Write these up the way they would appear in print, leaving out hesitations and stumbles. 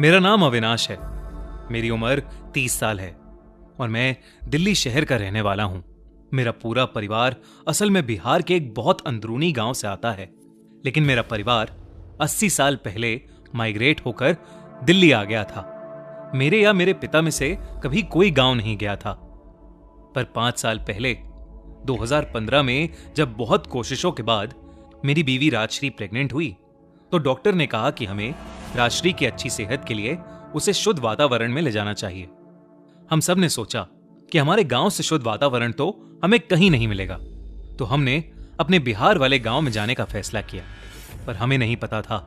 मेरा नाम अविनाश है। मेरी उम्र 30 साल है और मैं दिल्ली शहर का रहने वाला हूं। मेरा पूरा परिवार असल में बिहार के एक बहुत अंदरूनी गांव से आता है, लेकिन मेरा परिवार 80 साल पहले माइग्रेट होकर दिल्ली आ गया था। मेरे या मेरे पिता में से कभी कोई गांव नहीं गया था। पर 5 साल पहले 2015 में जब बहुत कोशिशों के बाद मेरी बीवी राजश्री प्रेग्नेंट हुई, तो डॉक्टर ने कहा कि हमें राजश्री की अच्छी सेहत के लिए उसे शुद्ध वातावरण में ले जाना चाहिए। हम सब ने सोचा कि हमारे गांव से शुद्ध वातावरण तो हमें कहीं नहीं मिलेगा, तो हमने अपने बिहार वाले गांव में जाने का फैसला किया। पर हमें नहीं पता था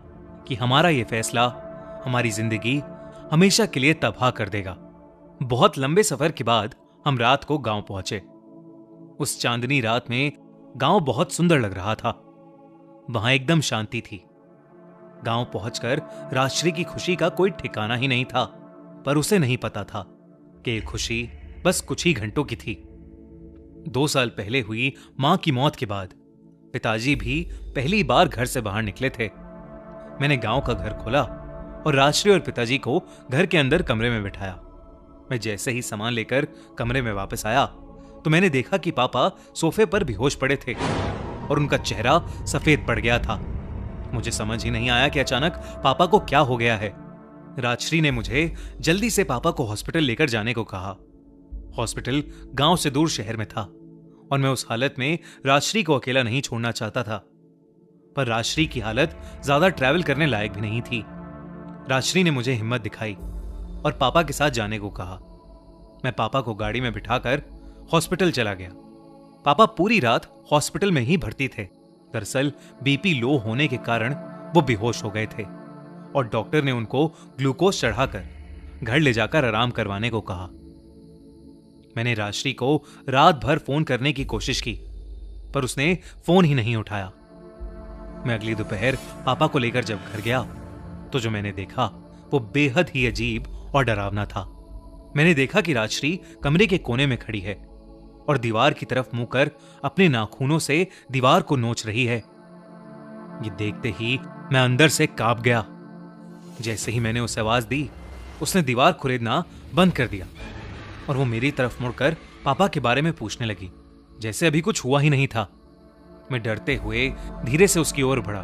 कि हमारा यह फैसला हमारी जिंदगी हमेशा के लिए तबाह कर देगा। बहुत लंबे सफर के बाद हम रात को गांव पहुंचे। उस चांदनी रात में गांव बहुत सुंदर लग रहा था। वहां एकदम शांति थी। गांव पहुंचकर राजश्री की खुशी का कोई ठिकाना ही नहीं था, पर उसे नहीं पता था कि ये खुशी बस कुछ ही घंटों की थी। 2 साल पहले हुई मां की मौत के बाद पिताजी भी पहली बार घर से बाहर निकले थे। मैंने गांव का घर खोला और राजश्री और पिताजी को घर के अंदर कमरे में बिठाया। मैं जैसे ही सामान लेकर कमरे में वापस आया तो मैंने देखा कि पापा सोफे पर बेहोश पड़े थे और उनका चेहरा सफेद पड़ गया था। मुझे समझ ही नहीं आया कि अचानक पापा को क्या हो गया है। राजश्री ने मुझे जल्दी से पापा को हॉस्पिटल लेकर जाने को कहा। हॉस्पिटल गांव से दूर शहर में था और मैं उस हालत में राजश्री को अकेला नहीं छोड़ना चाहता था। पर राजश्री की हालत ज्यादा ट्रैवल करने लायक भी नहीं थी। राजश्री ने मुझे हिम्मत दिखाई और पापा के साथ जाने को कहा। मैं पापा को गाड़ी में बिठाकर हॉस्पिटल चला गया। पापा पूरी रात हॉस्पिटल में ही भर्ती थे। दरअसल बीपी लो होने के कारण वो बेहोश हो गए थे और डॉक्टर ने उनको ग्लूकोज चढ़ाकर घर ले जाकर आराम करवाने को कहा। मैंने राजश्री को रात भर फोन करने की कोशिश की, पर उसने फोन ही नहीं उठाया। मैं अगली दोपहर पापा को लेकर जब घर गया तो जो मैंने देखा वो बेहद ही अजीब और डरावना था। मैंने देखा कि राजश्री कमरे के कोने में खड़ी है और दीवार की तरफ मुंह कर अपने नाखूनों से दीवार को नोच रही है। ये देखते ही मैं अंदर से कांप गया। जैसे ही मैंने उसे आवाज दी, उसने दीवार खुरेदना बंद कर दिया और वो मेरी तरफ मुड़कर पापा के बारे में पूछने लगी, जैसे अभी कुछ हुआ ही नहीं था। मैं डरते हुए धीरे से उसकी ओर बढ़ा।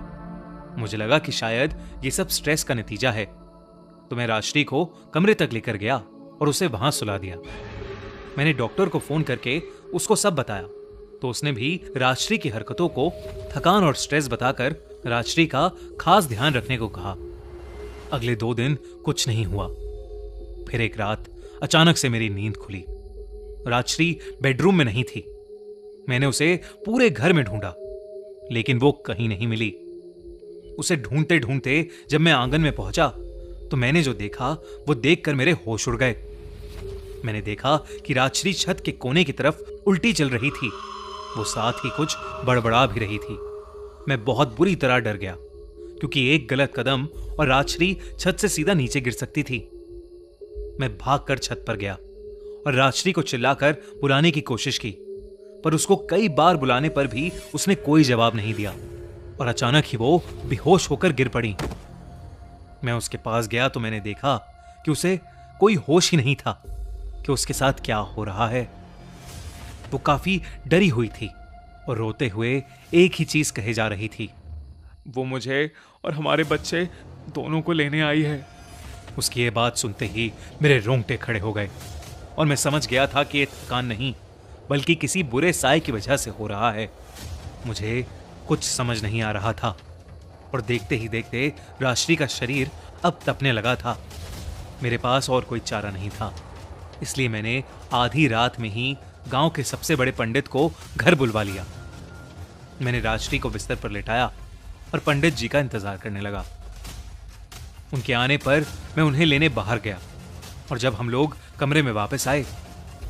मुझे लगा कि शायद ये सब स्ट्रेस का नतीजा है, तो मैं राजश्री को कमरे तक लेकर गया और उसे वहां सुला दिया। मैंने डॉक्टर को फोन करके उसको सब बताया, तो उसने भी राजश्री की हरकतों को थकान और स्ट्रेस बताकर राजश्री का खास ध्यान रखने को कहा। अगले 2 दिन कुछ नहीं हुआ। फिर एक रात अचानक से मेरी नींद खुली। राजश्री बेडरूम में नहीं थी। मैंने उसे पूरे घर में ढूंढा, लेकिन वो कहीं नहीं मिली। उसे ढूंढते ढूंढते जब मैं आंगन में पहुंचा तो मैंने जो देखा वो देखकर मेरे होश उड़ गए। मैंने देखा कि राजश्री छत के कोने की तरफ उल्टी चल रही थी। वो साथ ही कुछ बड़बड़ा भी रही थी। मैं बहुत बुरी तरह डर गया, क्योंकि एक गलत कदम और राजश्री छत से सीधा नीचे गिर सकती थी। मैं भागकर छत पर गया और राजश्री को चिल्लाकर बुलाने की कोशिश की, पर उसको कई बार बुलाने पर भी उसने कोई जवाब नहीं दिया और अचानक ही वो बेहोश होकर गिर पड़ी। मैं उसके पास गया तो मैंने देखा कि उसे कोई होश ही नहीं था कि उसके साथ क्या हो रहा है। वो काफी डरी हुई थी और रोते हुए एक ही चीज कहे जा रही थी, वो मुझे और हमारे बच्चे दोनों को लेने आई है। उसकी ये बात सुनते ही मेरे रोंगटे खड़े हो गए और मैं समझ गया था कि ये थकान नहीं बल्कि किसी बुरे साए की वजह से हो रहा है। मुझे कुछ समझ नहीं आ रहा था और देखते ही देखते राजश्री का शरीर अब तपने लगा था। मेरे पास और कोई चारा नहीं था, इसलिए मैंने आधी रात में ही गांव के सबसे बड़े पंडित को घर बुलवा लिया। मैंने राजश्री को बिस्तर पर लेटाया और पंडित जी का इंतजार करने लगा। उनके आने पर मैं उन्हें लेने बाहर गया और जब हम लोग कमरे में वापस आए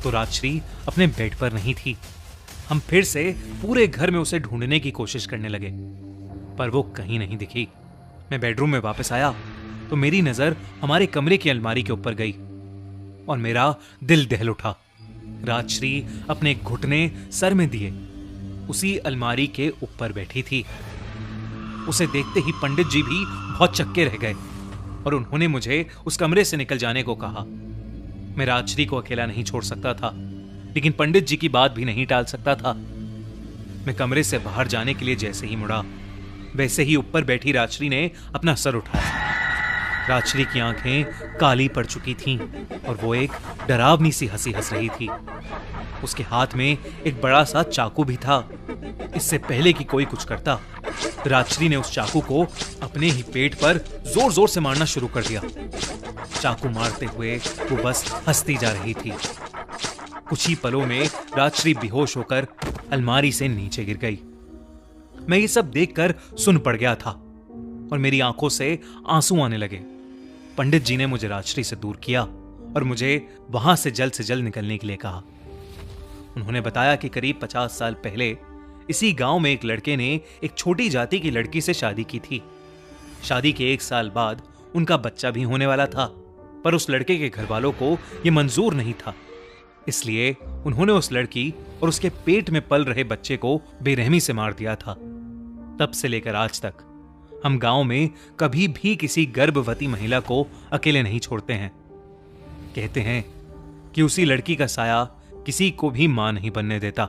तो राजश्री अपने बेड पर नहीं थी। हम फिर से पूरे घर में उसे ढूंढने की कोशिश करने लगे, पर वो कहीं नहीं दिखी। मैं बेडरूम में वापस आया तो मेरी नजर हमारे कमरे की अलमारी के ऊपर गई और मेरा दिल दहल उठा। राजश्री अपने घुटने सर में दिए उसी अलमारी के ऊपर बैठी थी। उसे देखते ही पंडित जी भी बहुत चक्के रह गए। और उन्होंने मुझे उस कमरे से निकल जाने को कहा। मैं राजश्री को अकेला नहीं छोड़ सकता था, लेकिन पंडित जी की बात भी नहीं टाल सकता था। मैं कमरे से बाहर जाने के लिए जैसे ही मुड़ा, वैसे ही ऊपर बैठी राजश्री ने अपना सर उठाया। राजश्री की आंखें काली पड़ चुकी थीं और वो एक डरावनी सी हंसी हंस रही थी। उसके हाथ में एक बड़ा सा चाकू भी था। इससे पहले कि कोई कुछ करता, राजश्री ने उस चाकू को अपने ही पेट पर जोर जोर से मारना शुरू कर दिया। चाकू मारते हुए वो बस हंसती जा रही थी। कुछ ही पलों में राजश्री बेहोश होकर अलमारी से नीचे गिर गई। मैं ये सब देखकर सुन पड़ गया था और मेरी आंखों से आंसू आने लगे। पंडित जी ने मुझे राजश्री से दूर किया और मुझे वहां से जल्द निकलने के लिए कहा। उन्होंने बताया कि करीब 50 साल पहले इसी गांव में एक लड़के ने एक छोटी जाति की लड़की से शादी की थी। शादी के 1 साल बाद उनका बच्चा भी होने वाला था, पर उस लड़के के घर वालों को यह मंजूर नहीं था। इसलिए उन्होंने उस लड़की और उसके पेट में पल रहे बच्चे को बेरहमी से मार दिया था। तब से लेकर आज तक हम गांव में कभी भी किसी गर्भवती महिला को अकेले नहीं छोड़ते हैं। कहते हैं कि उसी लड़की का साया किसी को भी मां नहीं बनने देता।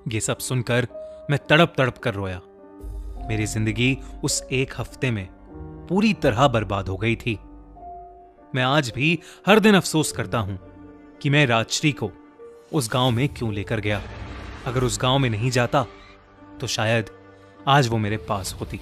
ये सब सुनकर मैं तड़प तड़प कर रोया। मेरी जिंदगी उस 1 हफ्ते में पूरी तरह बर्बाद हो गई थी। मैं आज भी हर दिन अफसोस करता हूं कि मैं राजश्री को उस गांव में क्यों लेकर गया। अगर उस गांव में नहीं जाता तो शायद आज वो मेरे पास होती।